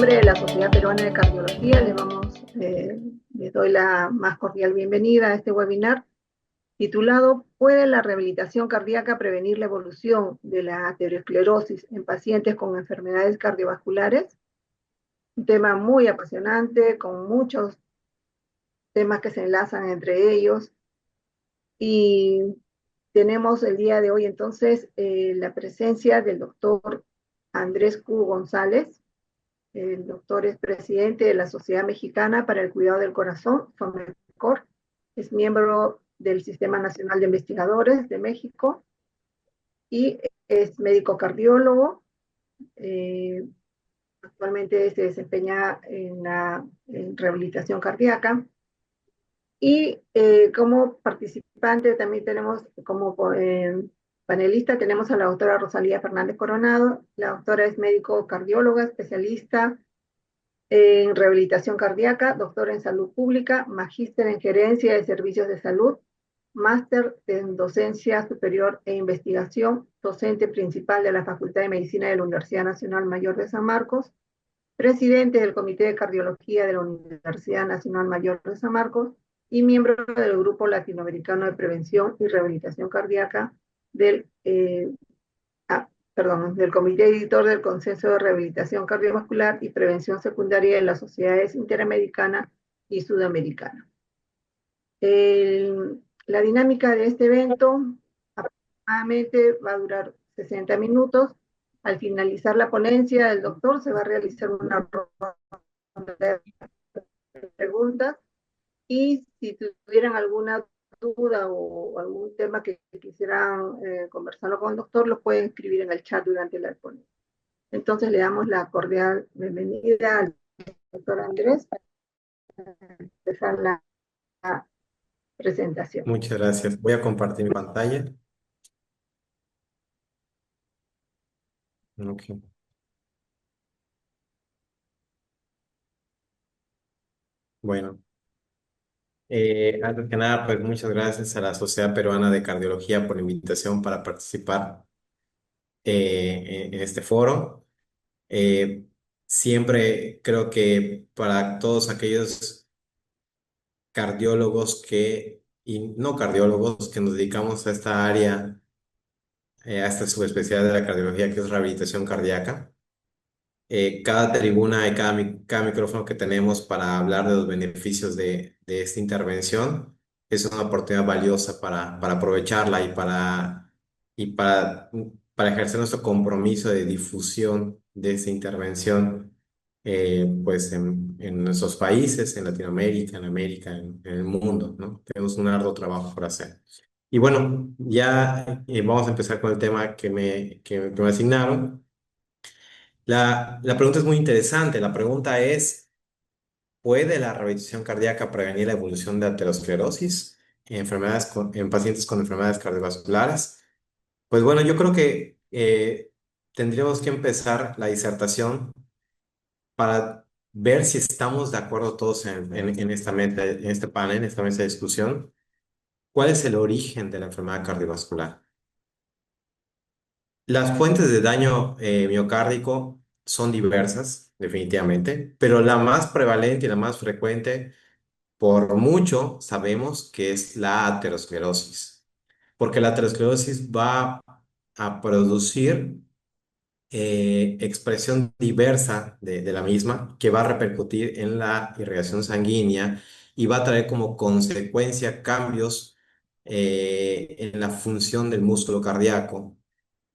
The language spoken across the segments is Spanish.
nombre de la Sociedad Peruana de Cardiología, les doy la más cordial bienvenida a este webinar titulado ¿Puede la rehabilitación cardíaca prevenir la evolución de la aterosclerosis en pacientes con enfermedades cardiovasculares? Un tema muy apasionante, con muchos temas que se enlazan entre ellos. Y tenemos el día de hoy entonces la presencia del doctor Andrés Q. González. El doctor es presidente de la Sociedad Mexicana para el Cuidado del Corazón, SOMECOR. Es miembro del Sistema Nacional de Investigadores de México y es médico cardiólogo. Eh, Actualmente se desempeña en rehabilitación cardíaca. Y como participante también tenemos como panelista tenemos a la doctora Rosalía Fernández Coronado. La doctora es médico cardióloga, especialista en rehabilitación cardíaca, doctora en salud pública, magíster en gerencia de servicios de salud, máster en docencia superior e investigación, docente principal de la Facultad de Medicina de la Universidad Nacional Mayor de San Marcos, presidente del Comité de Cardiología de la Universidad Nacional Mayor de San Marcos y miembro del Grupo Latinoamericano de Prevención y Rehabilitación Cardíaca del Comité Editor del Consenso de Rehabilitación Cardiovascular y Prevención Secundaria de las Sociedades Interamericana y Sudamericana. La dinámica de este evento aproximadamente va a durar 60 minutos. Al finalizar la ponencia del doctor se va a realizar una ronda de preguntas y si tuvieran alguna duda o algún tema que quisieran conversarlo con el doctor, lo pueden escribir en el chat durante la ponencia. Entonces le damos la cordial bienvenida al doctor Andrés para empezar la presentación. Muchas gracias. Voy a compartir mi pantalla. Ok. Bueno, antes que nada, pues muchas gracias a la Sociedad Peruana de Cardiología por la invitación para participar en este foro. Eh, Siempre creo que para todos aquellos cardiólogos y no cardiólogos que nos dedicamos a esta área, a esta subespecialidad de la cardiología que es rehabilitación cardíaca, cada tribuna y cada micrófono que tenemos para hablar de los beneficios de esta intervención es una oportunidad valiosa para aprovecharla y para ejercer nuestro compromiso de difusión de esta intervención pues en nuestros países, en Latinoamérica, en América, en el mundo, ¿no? Tenemos un arduo trabajo por hacer. Y bueno, ya vamos a empezar con el tema que me asignaron. La pregunta es muy interesante. La pregunta es, ¿puede la rehabilitación cardíaca prevenir la evolución de aterosclerosis en pacientes con enfermedades cardiovasculares? Pues bueno, yo creo que tendríamos que empezar la disertación para ver si estamos de acuerdo todos en esta meta, en este panel, en esta mesa de discusión. ¿Cuál es el origen de la enfermedad cardiovascular? Las fuentes de daño miocárdico son diversas, definitivamente, pero la más prevalente y la más frecuente, por mucho, sabemos que es la aterosclerosis, porque la aterosclerosis va a producir expresión diversa de la misma, que va a repercutir en la irrigación sanguínea y va a traer como consecuencia cambios en la función del músculo cardíaco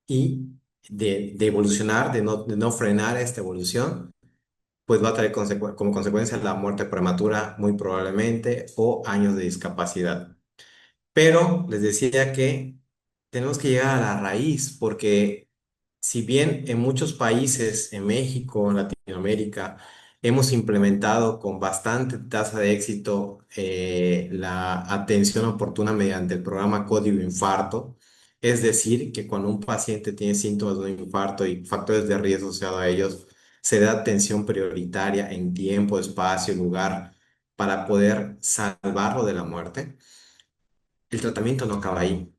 y de evolucionar, de no frenar esta evolución, pues va a traer como consecuencia la muerte prematura muy probablemente o años de discapacidad. Pero les decía que tenemos que llegar a la raíz porque si bien en muchos países, en México, en Latinoamérica, hemos implementado con bastante tasa de éxito la atención oportuna mediante el programa Código Infarto, es decir, que cuando un paciente tiene síntomas de un infarto y factores de riesgo asociados a ellos, se da atención prioritaria en tiempo, espacio y lugar para poder salvarlo de la muerte. El tratamiento no acaba ahí.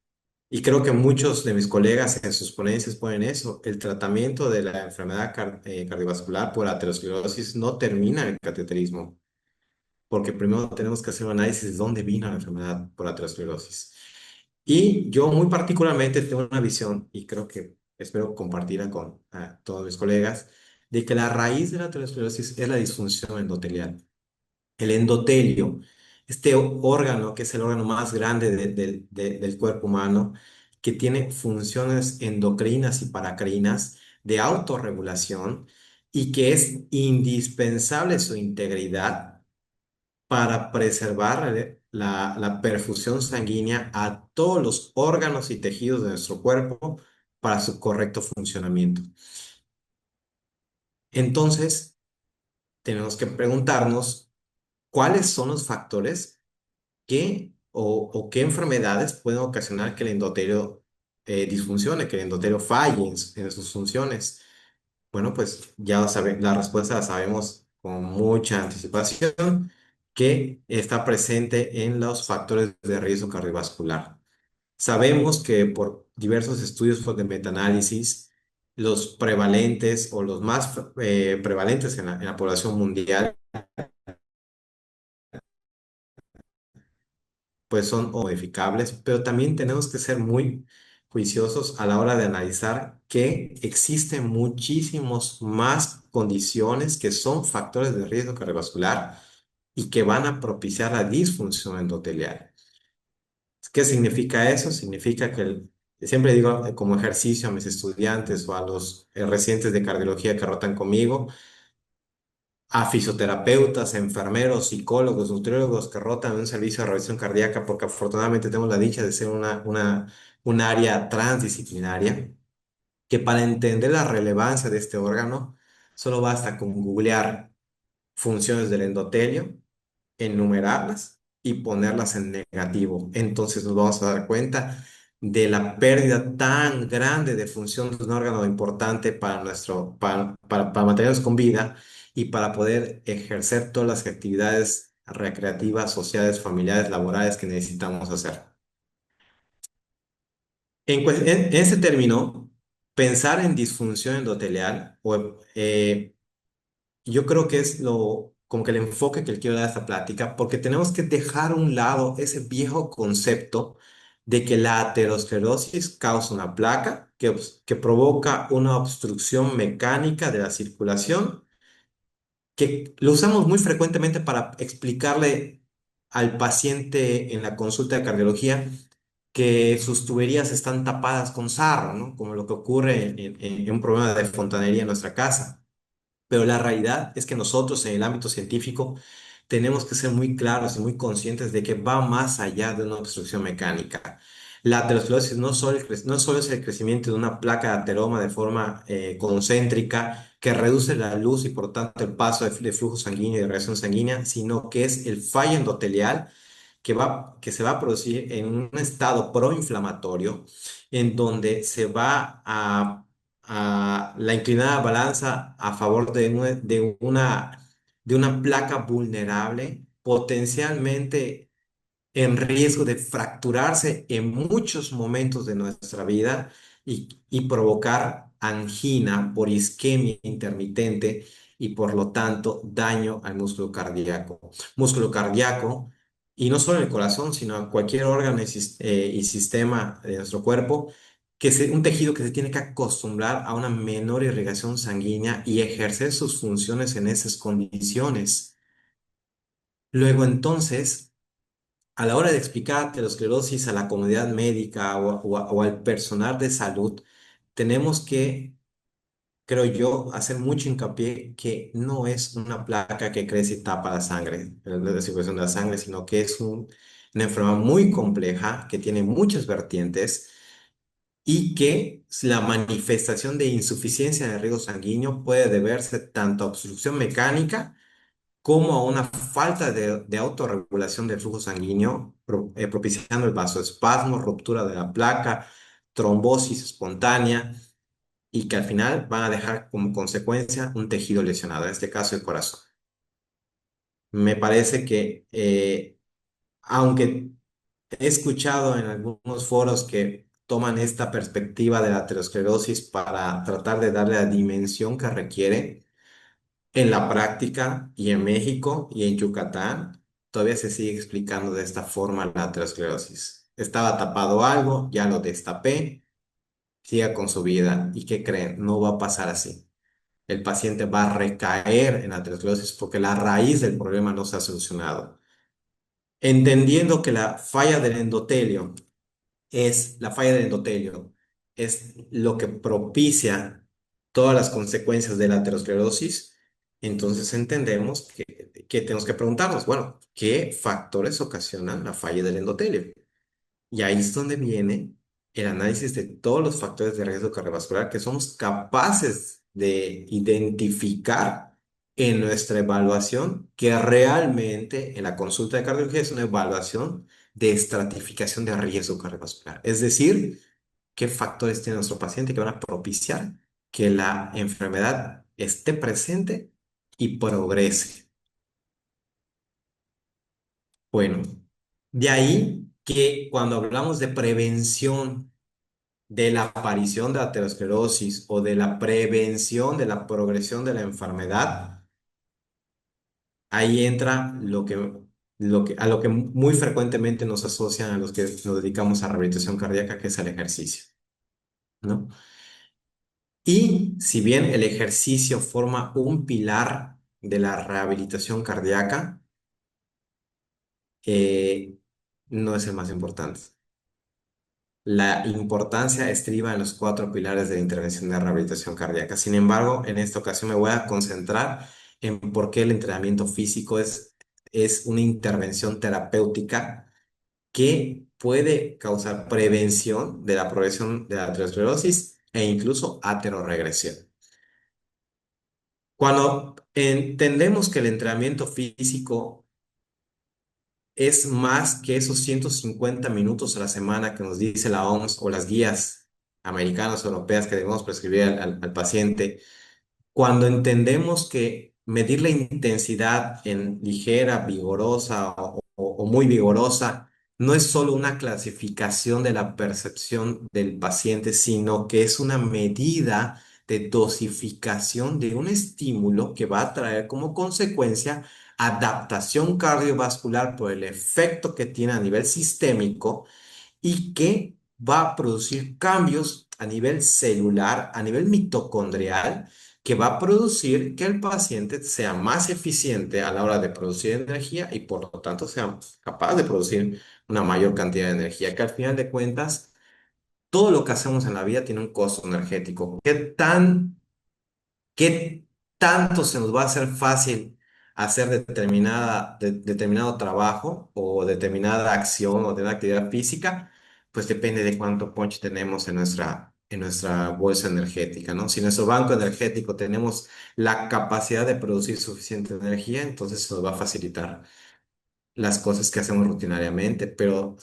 Y creo que muchos de mis colegas en sus ponencias ponen eso. El tratamiento de la enfermedad cardiovascular por aterosclerosis no termina en el cateterismo, porque primero tenemos que hacer un análisis de dónde vino la enfermedad por aterosclerosis. Y yo muy particularmente tengo una visión, y creo que espero compartirla con todos mis colegas, de que la raíz de la aterosclerosis es la disfunción endotelial. El endotelio, este órgano que es el órgano más grande del cuerpo humano, que tiene funciones endocrinas y paracrinas de autorregulación y que es indispensable su integridad para preservar la perfusión sanguínea a todos los órganos y tejidos de nuestro cuerpo para su correcto funcionamiento. Entonces, tenemos que preguntarnos cuáles son los factores o qué enfermedades pueden ocasionar que el endotelio disfuncione, que el endotelio falle en sus funciones. Bueno, pues ya la respuesta la sabemos con mucha anticipación, que está presente en los factores de riesgo cardiovascular. Sabemos que por diversos estudios de metaanálisis, los prevalentes o los más prevalentes en la población mundial, pues son modificables, pero también tenemos que ser muy juiciosos a la hora de analizar que existen muchísimos más condiciones que son factores de riesgo cardiovascular y que van a propiciar la disfunción endotelial. ¿Qué significa eso? Significa que siempre digo como ejercicio a mis estudiantes o a los residentes de cardiología que rotan conmigo, a fisioterapeutas, enfermeros, psicólogos, nutriólogos que rotan en un servicio de revisión cardíaca, porque afortunadamente tenemos la dicha de ser un área transdisciplinaria, que para entender la relevancia de este órgano, solo basta con googlear funciones del endotelio, enumerarlas y ponerlas en negativo. Entonces nos vamos a dar cuenta de la pérdida tan grande de función de un órgano importante para para mantenernos con vida y para poder ejercer todas las actividades recreativas, sociales, familiares, laborales que necesitamos hacer. En ese término, pensar en disfunción endotelial yo creo que es como que el enfoque que le quiero dar a esta plática, porque tenemos que dejar a un lado ese viejo concepto de que la aterosclerosis causa una placa que provoca una obstrucción mecánica de la circulación, que lo usamos muy frecuentemente para explicarle al paciente en la consulta de cardiología que sus tuberías están tapadas con sarro, ¿no? Como lo que ocurre en un problema de fontanería en nuestra casa. Pero la realidad es que nosotros en el ámbito científico tenemos que ser muy claros y muy conscientes de que va más allá de una obstrucción mecánica. La aterosclerosis no solo es el crecimiento de una placa de ateroma de forma concéntrica que reduce la luz y por tanto el paso de flujo sanguíneo y de reacción sanguínea, sino que es el fallo endotelial que se va a producir en un estado proinflamatorio, en donde se va a la inclinada balanza a favor de una placa vulnerable, potencialmente en riesgo de fracturarse en muchos momentos de nuestra vida y provocar angina por isquemia intermitente y por lo tanto daño al músculo cardíaco. Músculo cardíaco, y no solo el corazón, sino a cualquier órgano y sistema de nuestro cuerpo, un tejido que se tiene que acostumbrar a una menor irrigación sanguínea y ejercer sus funciones en esas condiciones. Luego entonces a la hora de explicar aterosclerosis a la comunidad médica o al personal de salud, tenemos que, creo yo, hacer mucho hincapié que no es una placa que crece y tapa la sangre, la circulación de la sangre, sino que es una enfermedad muy compleja que tiene muchas vertientes y que la manifestación de insuficiencia de riego sanguíneo puede deberse tanto a obstrucción mecánica, como a una falta de autorregulación del flujo sanguíneo, propiciando el vasoespasmo, ruptura de la placa, trombosis espontánea y que al final van a dejar como consecuencia un tejido lesionado, en este caso el corazón. Me parece que, aunque he escuchado en algunos foros que toman esta perspectiva de la aterosclerosis para tratar de darle la dimensión que requiere. En la práctica y en México y en Yucatán todavía se sigue explicando de esta forma la aterosclerosis. Estaba tapado algo, ya lo destapé, siga con su vida. ¿Y qué creen? No va a pasar así. El paciente va a recaer en la aterosclerosis porque la raíz del problema no se ha solucionado. Entendiendo que la falla del endotelio es lo que propicia todas las consecuencias de la aterosclerosis, entonces entendemos que tenemos que preguntarnos, bueno, ¿qué factores ocasionan la falla del endotelio? Y ahí es donde viene el análisis de todos los factores de riesgo cardiovascular que somos capaces de identificar en nuestra evaluación, que realmente en la consulta de cardiología es una evaluación de estratificación de riesgo cardiovascular. Es decir, qué factores tiene nuestro paciente que van a propiciar que la enfermedad esté presente y progrese. Bueno, de ahí que cuando hablamos de prevención de la aparición de aterosclerosis o de la prevención de la progresión de la enfermedad, ahí entra a lo que muy frecuentemente nos asocian a los que nos dedicamos a rehabilitación cardíaca, que es el ejercicio, ¿no? Y si bien el ejercicio forma un pilar de la rehabilitación cardíaca, eh, no es el más importante. La importancia estriba en los cuatro pilares de la intervención de rehabilitación cardíaca. Sin embargo, en esta ocasión me voy a concentrar en por qué el entrenamiento físico es una intervención terapéutica que puede causar prevención de la progresión de la aterosclerosis e incluso aterorregresión. Cuando entendemos que el entrenamiento físico es más que esos 150 minutos a la semana que nos dice la OMS o las guías americanas o europeas que debemos prescribir al paciente, cuando entendemos que medir la intensidad en ligera, vigorosa o muy vigorosa no es solo una clasificación de la percepción del paciente, sino que es una medida de dosificación de un estímulo que va a traer como consecuencia adaptación cardiovascular por el efecto que tiene a nivel sistémico y que va a producir cambios a nivel celular, a nivel mitocondrial, que va a producir que el paciente sea más eficiente a la hora de producir energía y por lo tanto sea capaz de producir una mayor cantidad de energía, que al final de cuentas, todo lo que hacemos en la vida tiene un costo energético. ¿Qué tanto se nos va a hacer fácil hacer determinado trabajo o determinada acción o de una actividad física? Pues depende de cuánto punch tenemos en nuestra bolsa energética, ¿no? Si en nuestro banco energético tenemos la capacidad de producir suficiente energía, entonces se nos va a facilitar las cosas que hacemos rutinariamente, pero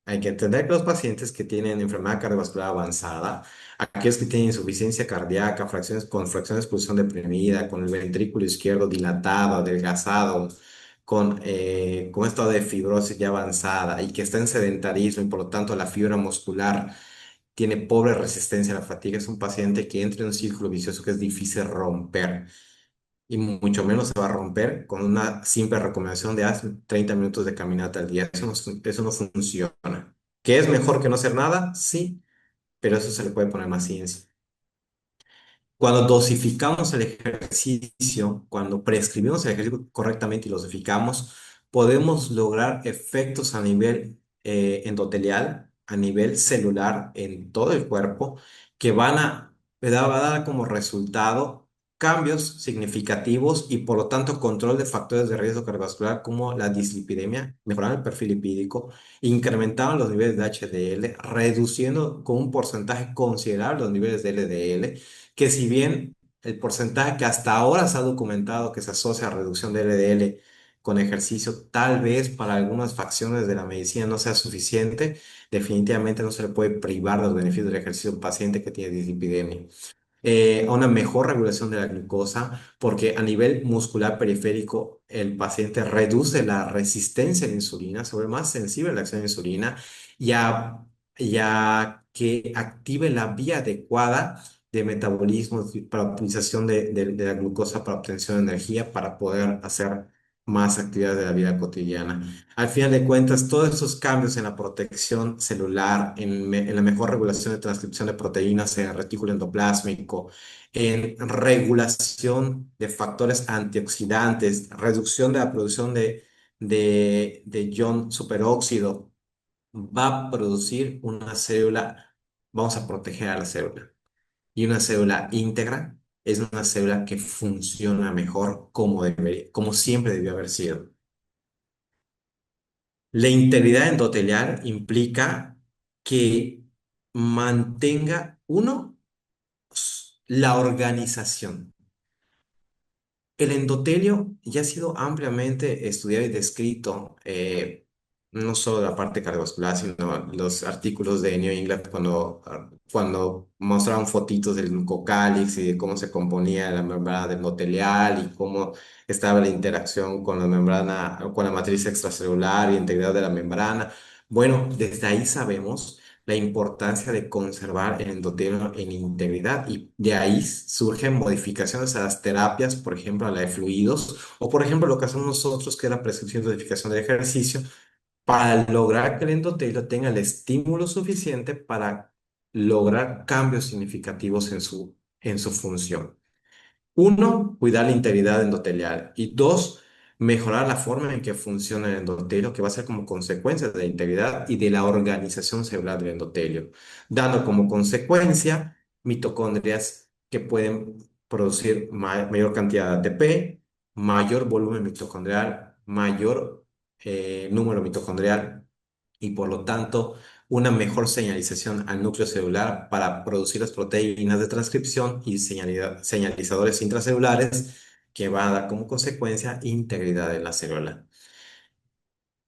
hay que entender que los pacientes que tienen enfermedad cardiovascular avanzada, aquellos que tienen insuficiencia cardíaca, con fracción de expulsión deprimida, con el ventrículo izquierdo dilatado, adelgazado, con estado de fibrosis ya avanzada y que está en sedentarismo y por lo tanto la fibra muscular tiene pobre resistencia a la fatiga, es un paciente que entra en un círculo vicioso que es difícil romper y mucho menos se va a romper con una simple recomendación de haz 30 minutos de caminata al día. Eso no funciona. ¿Qué es mejor que no hacer nada? Sí, pero eso se le puede poner más ciencia. Cuando dosificamos el ejercicio, cuando prescribimos el ejercicio correctamente y lo dosificamos, podemos lograr efectos a nivel endotelial, a nivel celular en todo el cuerpo, que va a dar como resultado cambios significativos y por lo tanto control de factores de riesgo cardiovascular como la dislipidemia, mejorar el perfil lipídico, incrementaban los niveles de HDL, reduciendo con un porcentaje considerable los niveles de LDL, que si bien el porcentaje que hasta ahora se ha documentado que se asocia a reducción de LDL con ejercicio, tal vez para algunas facciones de la medicina no sea suficiente, definitivamente no se le puede privar de los beneficios del ejercicio a un paciente que tiene dislipidemia. A una mejor regulación de la glucosa, porque a nivel muscular periférico el paciente reduce la resistencia a la insulina, se vuelve más sensible a la acción de la insulina y ya que active la vía adecuada de metabolismo para utilización de la glucosa para obtención de energía para poder hacer más actividades de la vida cotidiana. Al final de cuentas, todos esos cambios en la protección celular, en la mejor regulación de transcripción de proteínas en el retículo endoplásmico, en regulación de factores antioxidantes, reducción de la producción de ion superóxido, va a producir una célula, vamos a proteger a la célula. Y una célula íntegra es una célula que funciona mejor como debería, como siempre debió haber sido. La integridad endotelial implica que mantenga, uno, la organización. El endotelio ya ha sido ampliamente estudiado y descrito, no solo la parte cardiovascular, sino los artículos de New England cuando mostraban fotitos del glucocálix y de cómo se componía la membrana endotelial y cómo estaba la interacción con la membrana, con la matriz extracelular y integridad de la membrana. Bueno, desde ahí sabemos la importancia de conservar el endotelio en integridad y de ahí surgen modificaciones a las terapias, por ejemplo, a la de fluidos o por ejemplo lo que hacemos nosotros que es la prescripción de modificación del ejercicio para lograr que el endotelio tenga el estímulo suficiente para lograr cambios significativos en su función. Uno, cuidar la integridad endotelial. Y dos, mejorar la forma en que funciona el endotelio, que va a ser como consecuencia de la integridad y de la organización celular del endotelio, dando como consecuencia mitocondrias que pueden producir mayor cantidad de ATP, mayor volumen mitocondrial, mayor número mitocondrial y por lo tanto una mejor señalización al núcleo celular para producir las proteínas de transcripción y señalizadores intracelulares que van a dar como consecuencia integridad de la célula.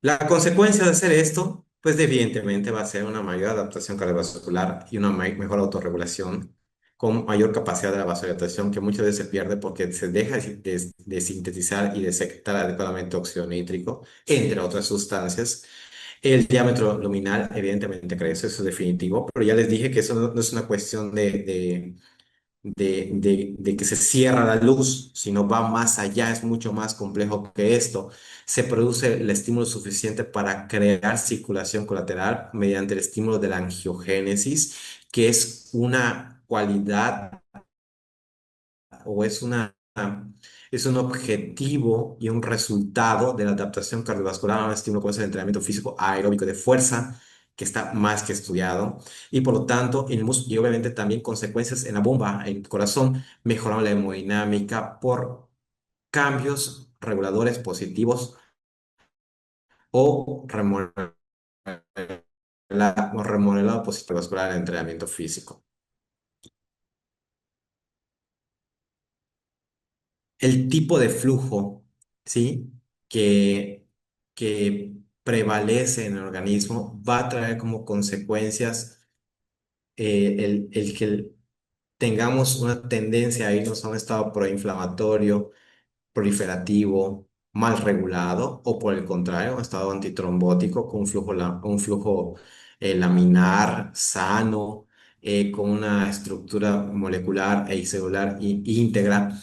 La consecuencia de hacer esto, pues evidentemente va a ser una mayor adaptación cardiovascular y una mejor autorregulación con mayor capacidad de la vasodilatación que muchas veces se pierde porque se deja de sintetizar y de secretar adecuadamente óxido nítrico, entre otras sustancias. El diámetro luminal evidentemente crece, eso es definitivo, pero ya les dije que eso no es una cuestión de que se cierra la luz, sino va más allá, es mucho más complejo que esto. Se produce el estímulo suficiente para crear circulación colateral mediante el estímulo de la angiogénesis, que es una cualidad o es un objetivo y un resultado de la adaptación cardiovascular a un estímulo como es el entrenamiento físico aeróbico de fuerza, que está más que estudiado, y por lo tanto, y obviamente también consecuencias en la bomba, en el corazón, mejoran la hemodinámica por cambios reguladores positivos o remodelado positivo vascular en el entrenamiento físico. El tipo de flujo, ¿sí? que, que prevalece en el organismo va a traer como consecuencias el que tengamos una tendencia a irnos a un estado proinflamatorio, proliferativo, mal regulado, o por el contrario, un estado antitrombótico con un flujo laminar, sano, con una estructura molecular e celular íntegra.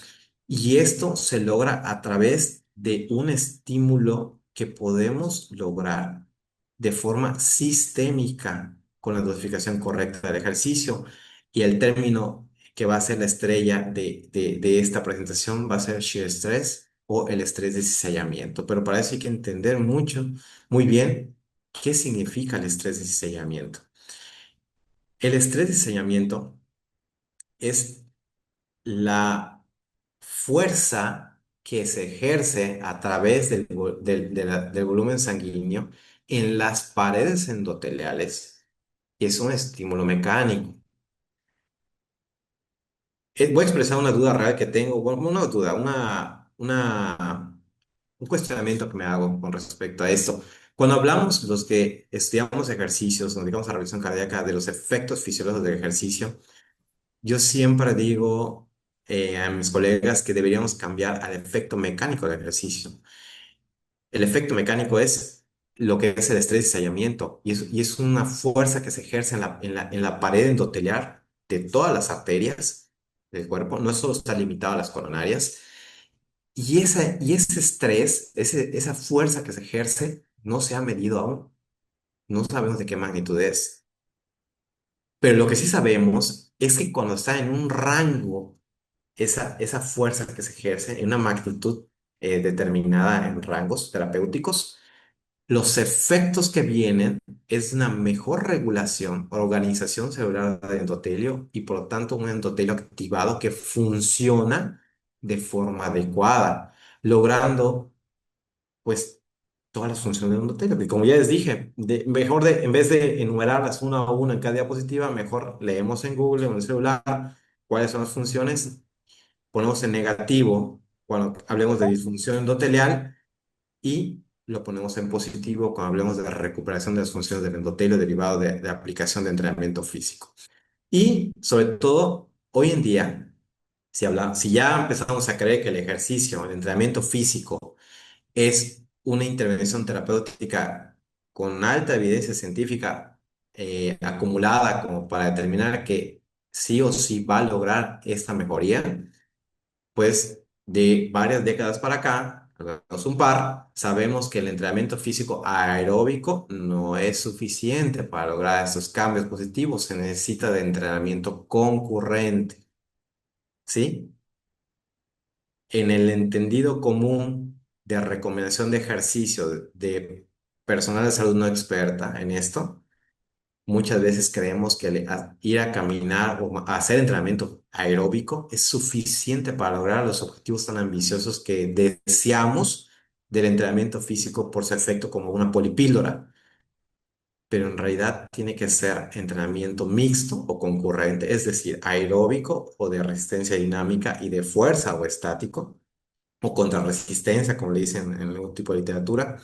Y esto se logra a través de un estímulo que podemos lograr de forma sistémica con la dosificación correcta del ejercicio. Y el término que va a ser la estrella de esta presentación va a ser shear stress o el estrés de cizallamiento. Pero para eso hay que entender muy bien qué significa el estrés de cizallamiento. El estrés de cizallamiento es la fuerza que se ejerce a través del volumen sanguíneo en las paredes endoteliales y es un estímulo mecánico. Voy a expresar una duda real que tengo, bueno, una duda, un cuestionamiento que me hago con respecto a esto. Cuando hablamos, los que estudiamos ejercicios, nos dedicamos a la revisión cardíaca, de los efectos fisiológicos del ejercicio, yo siempre digo a mis colegas que deberíamos cambiar al efecto mecánico del ejercicio. El efecto mecánico es lo que es el estrés y estallamiento. Y es una fuerza que se ejerce en la pared endoteliar de todas las arterias del cuerpo. No solo está limitado a las coronarias. Y ese estrés, esa fuerza que se ejerce, no se ha medido aún. No sabemos de qué magnitud es. Pero lo que sí sabemos es que cuando está en un rango, esa fuerza que se ejerce en una magnitud determinada en rangos terapéuticos, los efectos que vienen es una mejor regulación, organización celular del endotelio y por lo tanto un endotelio activado que funciona de forma adecuada, logrando pues todas las funciones del endotelio. Y como ya les dije, en vez de enumerarlas una a una en cada diapositiva, mejor leemos en Google o en el celular cuáles son las funciones, ponemos en negativo cuando hablemos de disfunción endotelial y lo ponemos en positivo cuando hablemos de la recuperación de las funciones del endotelio derivado de aplicación de entrenamiento físico. Y sobre todo, hoy en día, si ya empezamos a creer que el ejercicio, el entrenamiento físico es una intervención terapéutica con alta evidencia científica acumulada como para determinar que sí o sí va a lograr esta mejoría, pues de varias décadas para acá, al menos un par, sabemos que el entrenamiento físico aeróbico no es suficiente para lograr estos cambios positivos. Se necesita de entrenamiento concurrente, ¿sí? En el entendido común de recomendación de ejercicio de personal de salud no experta en esto, muchas veces creemos que ir a caminar o hacer entrenamiento aeróbico es suficiente para lograr los objetivos tan ambiciosos que deseamos del entrenamiento físico por su efecto como una polipíldora. Pero en realidad tiene que ser entrenamiento mixto o concurrente, es decir, aeróbico o de resistencia dinámica y de fuerza o estático, o contrarresistencia, como le dicen en algún tipo de literatura,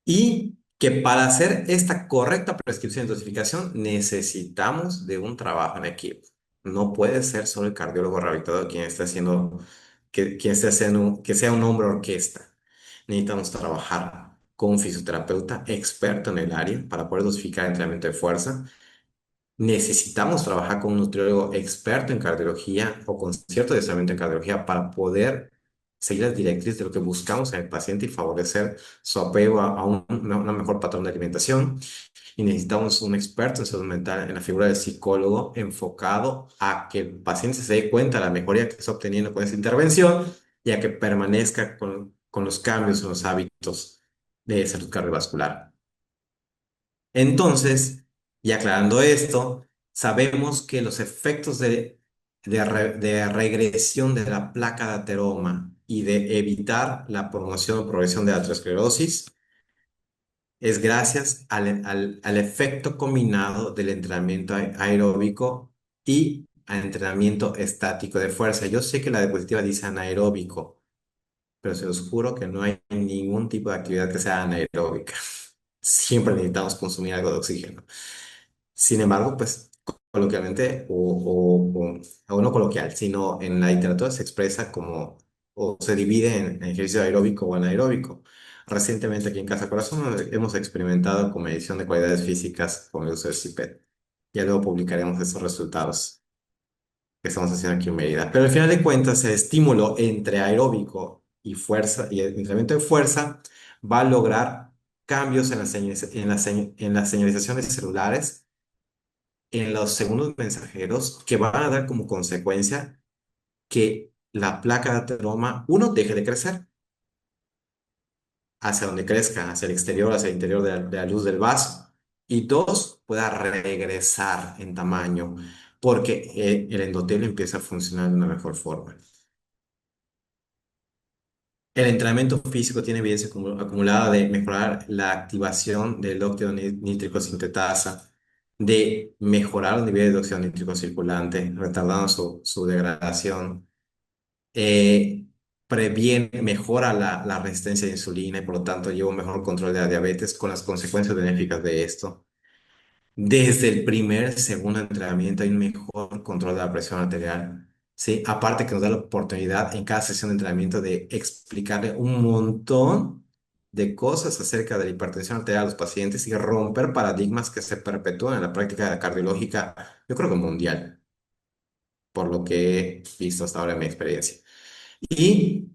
y que para hacer esta correcta prescripción y dosificación necesitamos de un trabajo en equipo. No puede ser solo el cardiólogo rehabilitador quien esté haciendo, quien esté haciendo, que sea un hombre orquesta. Necesitamos trabajar con un fisioterapeuta experto en el área para poder dosificar el entrenamiento de fuerza. Necesitamos trabajar con un nutriólogo experto en cardiología o con cierto adiestramiento en cardiología para poder seguir las directrices de lo que buscamos en el paciente y favorecer su apego a una mejor patrón de alimentación. Y necesitamos un experto en salud mental en la figura del psicólogo enfocado a que el paciente se dé cuenta de la mejoría que está obteniendo con esa intervención y a que permanezca con los cambios en los hábitos de salud cardiovascular. Entonces, y aclarando esto, sabemos que los efectos de regresión de la placa de ateroma y de evitar la promoción o progresión de la aterosclerosis es gracias al efecto combinado del entrenamiento aeróbico y al entrenamiento estático de fuerza. Yo sé que la diapositiva dice anaeróbico, pero se los juro que no hay ningún tipo de actividad que sea anaeróbica. Siempre necesitamos consumir algo de oxígeno. Sin embargo, pues coloquialmente, o no coloquial, sino en la literatura se expresa como, o se divide en ejercicio aeróbico o anaeróbico. Recientemente aquí en Casa Corazón hemos experimentado con medición de cualidades físicas con el uso del CPET. Ya luego publicaremos esos resultados que estamos haciendo aquí en Mérida. Pero al final de cuentas, el estímulo entre aeróbico y fuerza y el entrenamiento de fuerza va a lograr cambios en en las señalizaciones celulares en los segundos mensajeros que van a dar como consecuencia que la placa de ateroma, uno, deje de crecer hacia donde crezca, hacia el exterior, hacia el interior de la luz del vaso, y dos, pueda regresar en tamaño porque el endotelio empieza a funcionar de una mejor forma. El entrenamiento físico tiene evidencia acumulada de mejorar la activación del óxido nítrico sintetasa, de mejorar los niveles de óxido nítrico circulante, retardando su degradación, eh, mejora la resistencia a la insulina y por lo tanto lleva un mejor control de la diabetes con las consecuencias benéficas de esto. Desde el primer, segundo entrenamiento hay un mejor control de la presión arterial, ¿sí? Aparte que nos da la oportunidad en cada sesión de entrenamiento de explicarle un montón de cosas acerca de la hipertensión arterial a los pacientes y romper paradigmas que se perpetúan en la práctica cardiológica, yo creo que mundial, por lo que he visto hasta ahora en mi experiencia. Y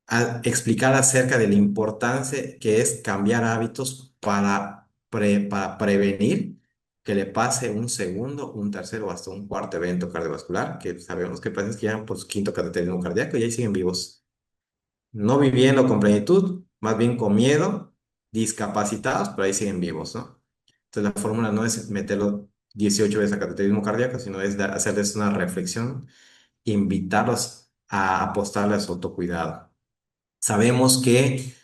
a explicar acerca de la importancia que es cambiar hábitos para prevenir que le pase un segundo, un tercero o hasta un cuarto evento cardiovascular, que sabemos que pacientes que llegan por su quinto cateterismo cardíaco y ahí siguen vivos, no viviendo con plenitud, más bien con miedo, discapacitados, pero ahí siguen vivos, ¿no? Entonces la fórmula no es meterlo 18 veces a cateterismo cardíaco, sino es hacerles una reflexión, invitarlos a apostarle a su autocuidado. Sabemos que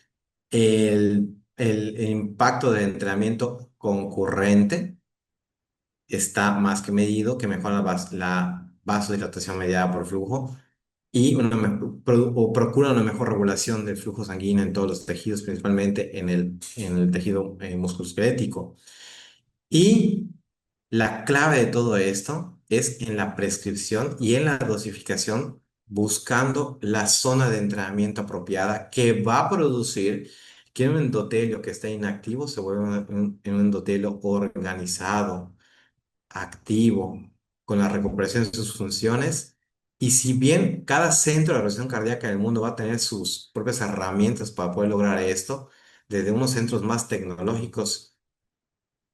el impacto del entrenamiento concurrente está más que medido, que mejora la vasodilatación mediada por flujo y o procura una mejor regulación del flujo sanguíneo en todos los tejidos, principalmente en el tejido musculoesquelético. Y la clave de todo esto es en la prescripción y en la dosificación, buscando la zona de entrenamiento apropiada que va a producir que un endotelio que está inactivo se vuelva un endotelio organizado, activo, con la recuperación de sus funciones. Y si bien cada centro de reacción cardíaca del mundo va a tener sus propias herramientas para poder lograr esto, desde unos centros más tecnológicos,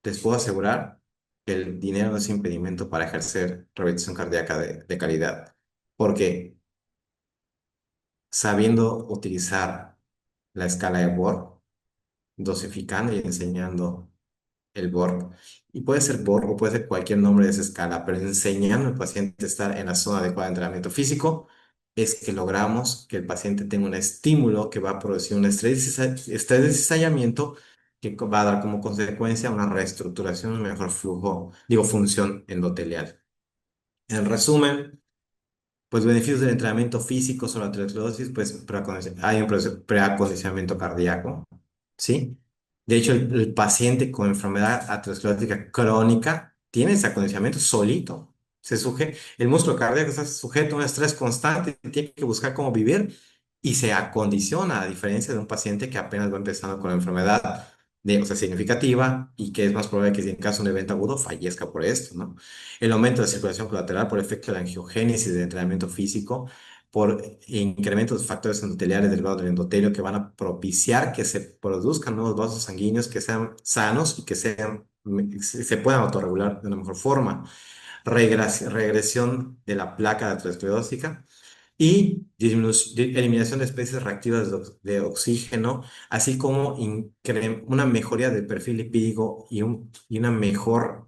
les puedo asegurar que el dinero no es impedimento para ejercer rehabilitación cardíaca de calidad, porque sabiendo utilizar la escala de Borg, dosificando y enseñando el Borg, y puede ser Borg o puede ser cualquier nombre de esa escala, pero enseñando al paciente a estar en la zona adecuada de entrenamiento físico, es que logramos que el paciente tenga un estímulo que va a producir un estrés de cizallamiento que va a dar como consecuencia una reestructuración, un mejor flujo, digo, función endotelial. En resumen, pues beneficios del entrenamiento físico sobre la aterosclerosis, pues hay un proceso de preacondicionamiento cardíaco, ¿sí? De hecho, el paciente con enfermedad aterosclerótica crónica tiene ese acondicionamiento solito. El músculo cardíaco está sujeto a un estrés constante, tiene que buscar cómo vivir y se acondiciona, a diferencia de un paciente que apenas va empezando con la enfermedad, o sea, significativa y que es más probable que si en caso de un evento agudo fallezca por esto, ¿no? El aumento de la circulación colateral por efecto de la angiogénesis del entrenamiento físico, por incrementos de factores endoteliales del lado del endotelio que van a propiciar que se produzcan nuevos vasos sanguíneos que sean sanos y que se puedan autorregular de una mejor forma. Regresión de la placa aterosclerótica y eliminación de especies reactivas de oxígeno, así como una mejoría del perfil lipídico y una mejor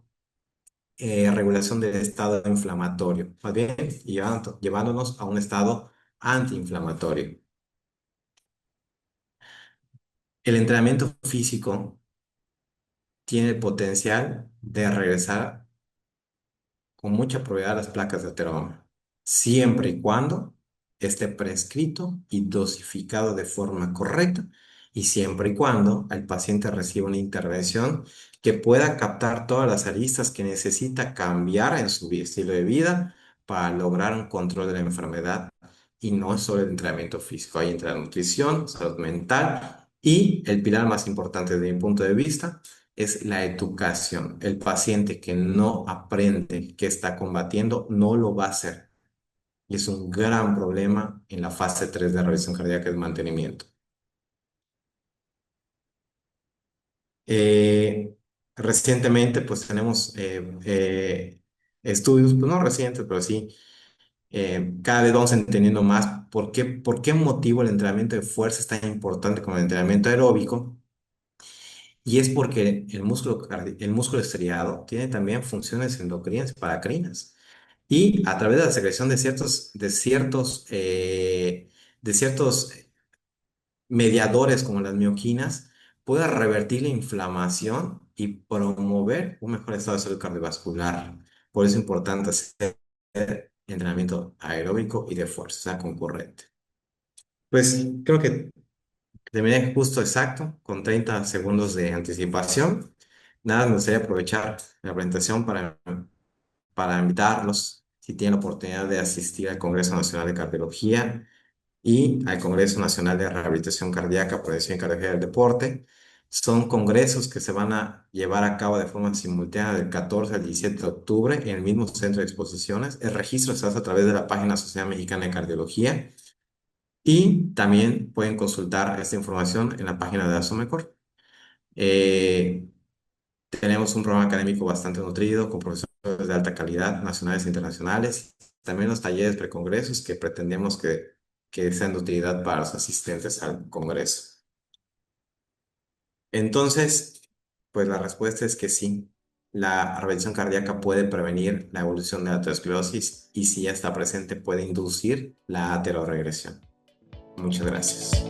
regulación del estado inflamatorio, más bien llevándonos a un estado antiinflamatorio. El entrenamiento físico tiene el potencial de regresar con mucha probabilidad las placas de ateroma, siempre y cuando esté prescrito y dosificado de forma correcta y siempre y cuando el paciente reciba una intervención que pueda captar todas las aristas que necesita cambiar en su estilo de vida para lograr un control de la enfermedad. Y no es solo el entrenamiento físico, hay entrenamiento nutrición, salud mental y el pilar más importante desde mi punto de vista es la educación. El paciente que no aprende que está combatiendo no lo va a hacer. Y es un gran problema en la fase 3 de revisión cardíaca y mantenimiento. Eh, Recientemente, pues tenemos estudios, pues no recientes, pero sí, cada vez vamos entendiendo más por qué motivo el entrenamiento de fuerza es tan importante como el entrenamiento aeróbico. Y es porque el músculo estriado tiene también funciones endocrinas y paracrinas. Y a través de la secreción de ciertos mediadores como las mioquinas, puede revertir la inflamación y promover un mejor estado de salud cardiovascular. Por eso es importante hacer entrenamiento aeróbico y de fuerza, o sea, concurrente. Pues creo que terminé justo exacto, con 30 segundos de anticipación. Nada, me gustaría aprovechar la presentación para invitarlos, si tienen la oportunidad de asistir al Congreso Nacional de Cardiología. y al Congreso Nacional de Rehabilitación Cardíaca, Prevención y Cardiología del Deporte. Son congresos que se van a llevar a cabo de forma simultánea del 14 al 17 de octubre en el mismo centro de exposiciones. El registro se hace a través de la página Sociedad Mexicana de Cardiología y también pueden consultar esta información en la página de ASOMECOR. Eh, Tenemos un programa académico bastante nutrido con profesores de alta calidad, nacionales e internacionales. También los talleres precongresos que pretendemos que sean de utilidad para los asistentes al congreso. Entonces, pues la respuesta es que sí. La rehabilitación cardíaca puede prevenir la evolución de la aterosclerosis y si ya está presente puede inducir la ateroregresión. Muchas gracias.